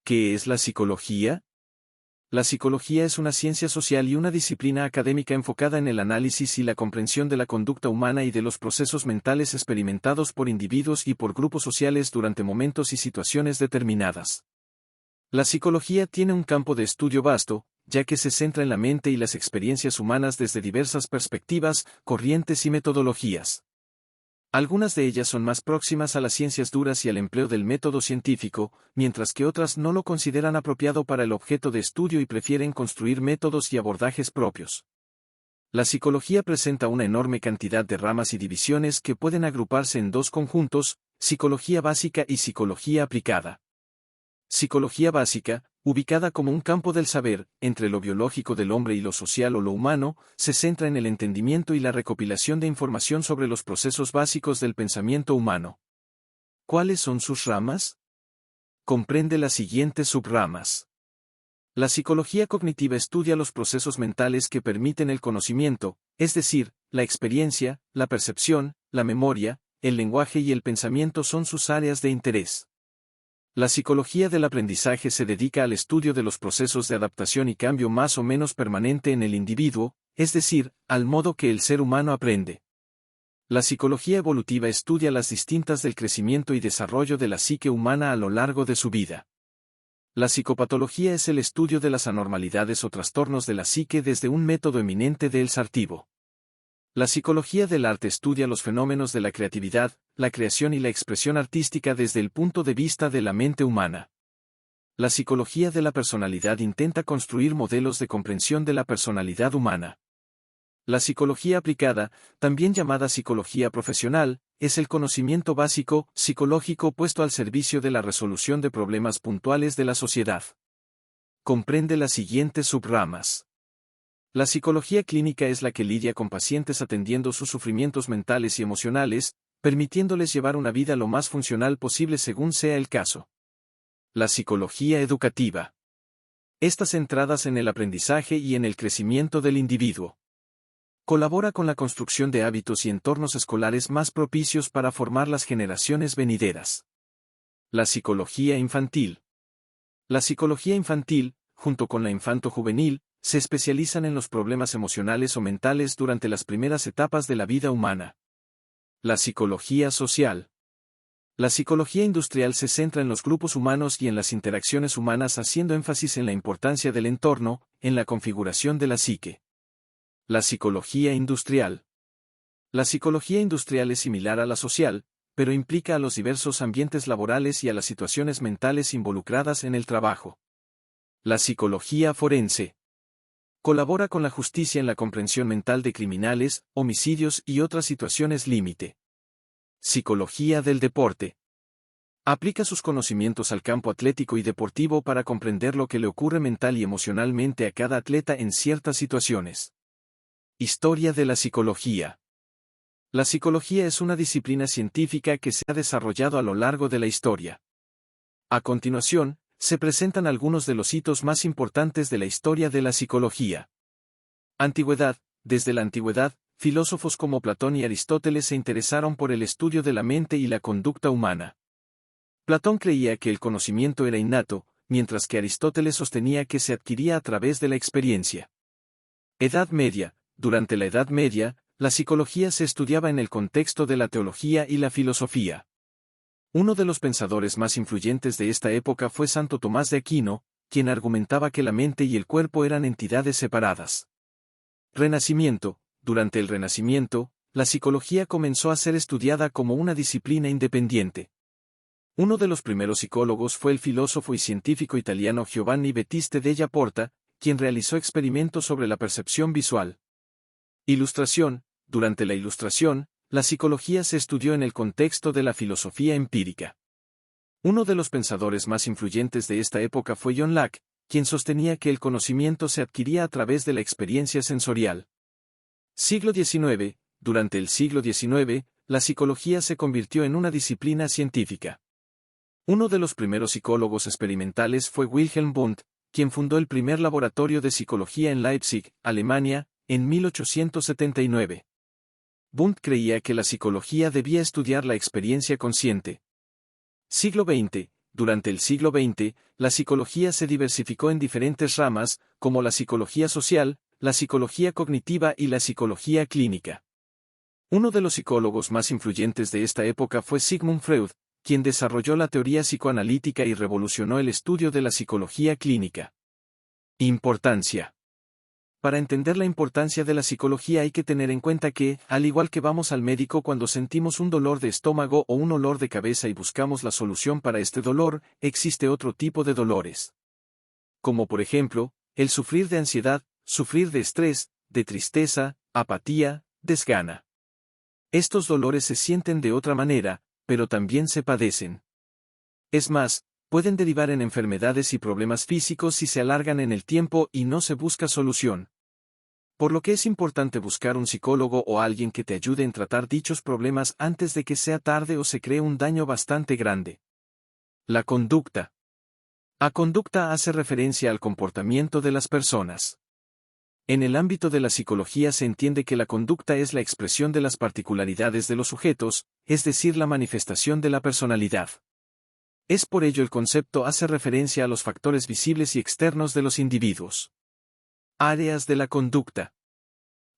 ¿Qué es la psicología? La psicología es una ciencia social y una disciplina académica enfocada en el análisis y la comprensión de la conducta humana y de los procesos mentales experimentados por individuos y por grupos sociales durante momentos y situaciones determinadas. La psicología tiene un campo de estudio vasto, ya que se centra en la mente y las experiencias humanas desde diversas perspectivas, corrientes y metodologías. Algunas de ellas son más próximas a las ciencias duras y al empleo del método científico, mientras que otras no lo consideran apropiado para el objeto de estudio y prefieren construir métodos y abordajes propios. La psicología presenta una enorme cantidad de ramas y divisiones que pueden agruparse en dos conjuntos, psicología básica y psicología aplicada. Psicología básica, ubicada como un campo del saber, entre lo biológico del hombre y lo social o lo humano, se centra en el entendimiento y la recopilación de información sobre los procesos básicos del pensamiento humano. ¿Cuáles son sus ramas? Comprende las siguientes subramas. La psicología cognitiva estudia los procesos mentales que permiten el conocimiento, es decir, la experiencia, la percepción, la memoria, el lenguaje y el pensamiento son sus áreas de interés. La psicología del aprendizaje se dedica al estudio de los procesos de adaptación y cambio más o menos permanente en el individuo, es decir, al modo que el ser humano aprende. La psicología evolutiva estudia las distintas del crecimiento y desarrollo de la psique humana a lo largo de su vida. La psicopatología es el estudio de las anormalidades o trastornos de la psique desde un método eminente del Sartibo. La psicología del arte estudia los fenómenos de la creatividad, la creación y la expresión artística desde el punto de vista de la mente humana. La psicología de la personalidad intenta construir modelos de comprensión de la personalidad humana. La psicología aplicada, también llamada psicología profesional, es el conocimiento básico, psicológico puesto al servicio de la resolución de problemas puntuales de la sociedad. Comprende las siguientes subramas. La psicología clínica es la que lidia con pacientes atendiendo sus sufrimientos mentales y emocionales, permitiéndoles llevar una vida lo más funcional posible según sea el caso. La psicología educativa. Estas centradas en el aprendizaje y en el crecimiento del individuo. Colabora con la construcción de hábitos y entornos escolares más propicios para formar las generaciones venideras. La psicología infantil. La psicología infantil, junto con la infanto-juvenil, se especializan en los problemas emocionales o mentales durante las primeras etapas de la vida humana. La psicología social. La psicología industrial se centra en los grupos humanos y en las interacciones humanas haciendo énfasis en la importancia del entorno, en la configuración de la psique. La psicología industrial. La psicología industrial es similar a la social, pero implica a los diversos ambientes laborales y a las situaciones mentales involucradas en el trabajo. La psicología forense. Colabora con la justicia en la comprensión mental de criminales, homicidios y otras situaciones límite. Psicología del deporte. Aplica sus conocimientos al campo atlético y deportivo para comprender lo que le ocurre mental y emocionalmente a cada atleta en ciertas situaciones. Historia de la psicología. La psicología es una disciplina científica que se ha desarrollado a lo largo de la historia. A continuación, se presentan algunos de los hitos más importantes de la historia de la psicología. Antigüedad. Desde la antigüedad, filósofos como Platón y Aristóteles se interesaron por el estudio de la mente y la conducta humana. Platón creía que el conocimiento era innato, mientras que Aristóteles sostenía que se adquiría a través de la experiencia. Edad Media. Durante la Edad Media, la psicología se estudiaba en el contexto de la teología y la filosofía. Uno de los pensadores más influyentes de esta época fue Santo Tomás de Aquino, quien argumentaba que la mente y el cuerpo eran entidades separadas. Renacimiento. Durante el Renacimiento, la psicología comenzó a ser estudiada como una disciplina independiente. Uno de los primeros psicólogos fue el filósofo y científico italiano Giovanni Battista della Porta, quien realizó experimentos sobre la percepción visual. Ilustración. Durante la Ilustración, la psicología se estudió en el contexto de la filosofía empírica. Uno de los pensadores más influyentes de esta época fue John Locke, quien sostenía que el conocimiento se adquiría a través de la experiencia sensorial. Siglo XIX. Durante el siglo XIX, la psicología se convirtió en una disciplina científica. Uno de los primeros psicólogos experimentales fue Wilhelm Wundt, quien fundó el primer laboratorio de psicología en Leipzig, Alemania, en 1879. Wundt creía que la psicología debía estudiar la experiencia consciente. Siglo XX. durante el siglo XX, la psicología se diversificó en diferentes ramas, como la psicología social, la psicología cognitiva y la psicología clínica. Uno de los psicólogos más influyentes de esta época fue Sigmund Freud, quien desarrolló la teoría psicoanalítica y revolucionó el estudio de la psicología clínica. Importancia. Para entender la importancia de la psicología hay que tener en cuenta que, al igual que vamos al médico cuando sentimos un dolor de estómago o un olor de cabeza y buscamos la solución para este dolor, existe otro tipo de dolores. Como por ejemplo, el sufrir de ansiedad, sufrir de estrés, de tristeza, apatía, desgana. Estos dolores se sienten de otra manera, pero también se padecen. Es más, pueden derivar en enfermedades y problemas físicos si se alargan en el tiempo y no se busca solución. Por lo que es importante buscar un psicólogo o alguien que te ayude en tratar dichos problemas antes de que sea tarde o se cree un daño bastante grande. La conducta. La conducta hace referencia al comportamiento de las personas. En el ámbito de la psicología se entiende que la conducta es la expresión de las particularidades de los sujetos, es decir, la manifestación de la personalidad. Es por ello el concepto hace referencia a los factores visibles y externos de los individuos. Áreas de la conducta.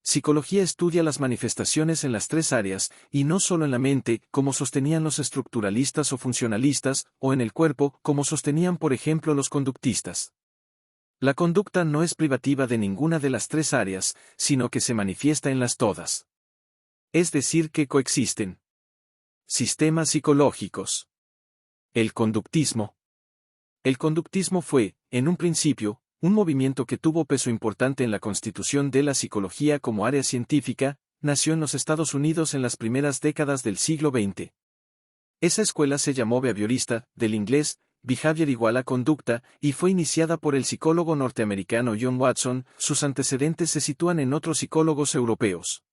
Psicología estudia las manifestaciones en las tres áreas, y no solo en la mente, como sostenían los estructuralistas o funcionalistas, o en el cuerpo, como sostenían por ejemplo los conductistas. La conducta no es privativa de ninguna de las tres áreas, sino que se manifiesta en las todas. Es decir, que coexisten. Sistemas psicológicos. El conductismo. El conductismo fue, en un principio, un movimiento que tuvo peso importante en la constitución de la psicología como área científica, nació en los Estados Unidos en las primeras décadas del siglo XX. Esa escuela se llamó behaviorista, del inglés, behavior igual a conducta, y fue iniciada por el psicólogo norteamericano John Watson. Sus antecedentes se sitúan en otros psicólogos europeos.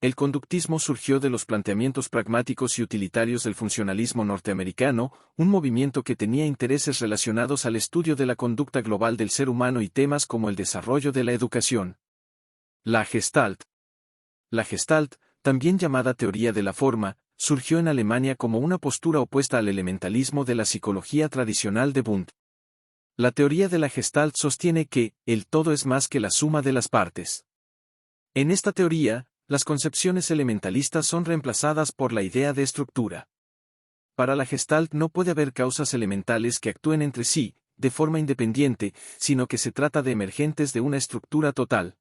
El conductismo surgió de los planteamientos pragmáticos y utilitarios del funcionalismo norteamericano, un movimiento que tenía intereses relacionados al estudio de la conducta global del ser humano y temas como el desarrollo de la educación. La Gestalt. La Gestalt, también llamada teoría de la forma, surgió en Alemania como una postura opuesta al elementalismo de la psicología tradicional de Wundt. La teoría de la Gestalt sostiene que, el todo es más que la suma de las partes. En esta teoría, las concepciones elementalistas son reemplazadas por la idea de estructura. Para la Gestalt no puede haber causas elementales que actúen entre sí, de forma independiente, sino que se trata de emergentes de una estructura total.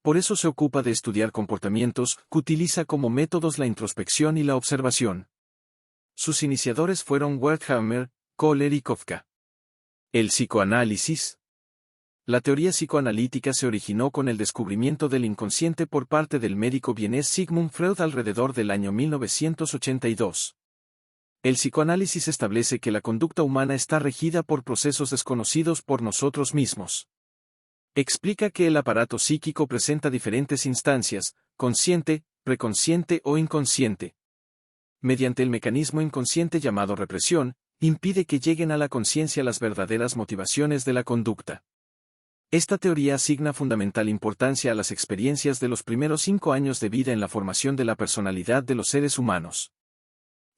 Por eso se ocupa de estudiar comportamientos, que utiliza como métodos la introspección y la observación. Sus iniciadores fueron Wertheimer, Kohler y Kafka. El psicoanálisis. La teoría psicoanalítica se originó con el descubrimiento del inconsciente por parte del médico vienés Sigmund Freud alrededor del año 1982. El psicoanálisis establece que la conducta humana está regida por procesos desconocidos por nosotros mismos. Explica que el aparato psíquico presenta diferentes instancias, consciente, preconsciente o inconsciente. Mediante el mecanismo inconsciente llamado represión, impide que lleguen a la conciencia las verdaderas motivaciones de la conducta. Esta teoría asigna fundamental importancia a las experiencias de los primeros 5 años de vida en la formación de la personalidad de los seres humanos.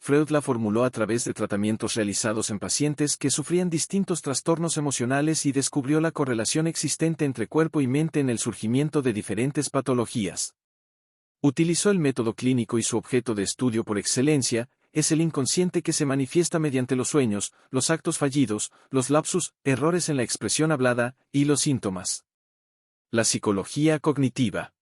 Freud la formuló a través de tratamientos realizados en pacientes que sufrían distintos trastornos emocionales y descubrió la correlación existente entre cuerpo y mente en el surgimiento de diferentes patologías. Utilizó el método clínico y su objeto de estudio por excelencia es el inconsciente que se manifiesta mediante los sueños, los actos fallidos, los lapsus, errores en la expresión hablada, y los síntomas. La psicología cognitiva.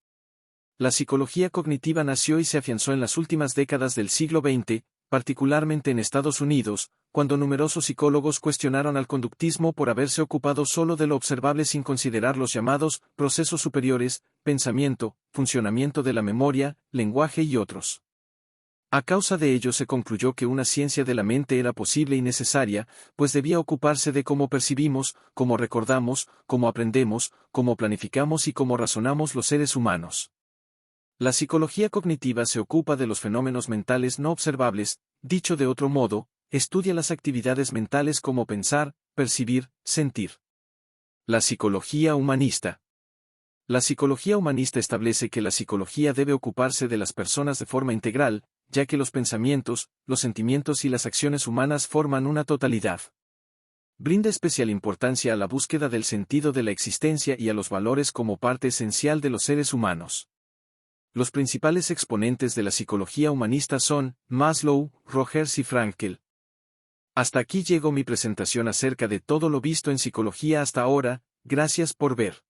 La psicología cognitiva nació y se afianzó en las últimas décadas del siglo XX, particularmente en Estados Unidos, cuando numerosos psicólogos cuestionaron al conductismo por haberse ocupado solo de lo observable sin considerar los llamados procesos superiores, pensamiento, funcionamiento de la memoria, lenguaje y otros. A causa de ello se concluyó que una ciencia de la mente era posible y necesaria, pues debía ocuparse de cómo percibimos, cómo recordamos, cómo aprendemos, cómo planificamos y cómo razonamos los seres humanos. La psicología cognitiva se ocupa de los fenómenos mentales no observables, dicho de otro modo, estudia las actividades mentales como pensar, percibir, sentir. La psicología humanista. La psicología humanista establece que la psicología debe ocuparse de las personas de forma integral, ya que los pensamientos, los sentimientos y las acciones humanas forman una totalidad. Brinda especial importancia a la búsqueda del sentido de la existencia y a los valores como parte esencial de los seres humanos. Los principales exponentes de la psicología humanista son Maslow, Rogers y Frankl. Hasta aquí llegó mi presentación acerca de todo lo visto en psicología hasta ahora. Gracias por ver.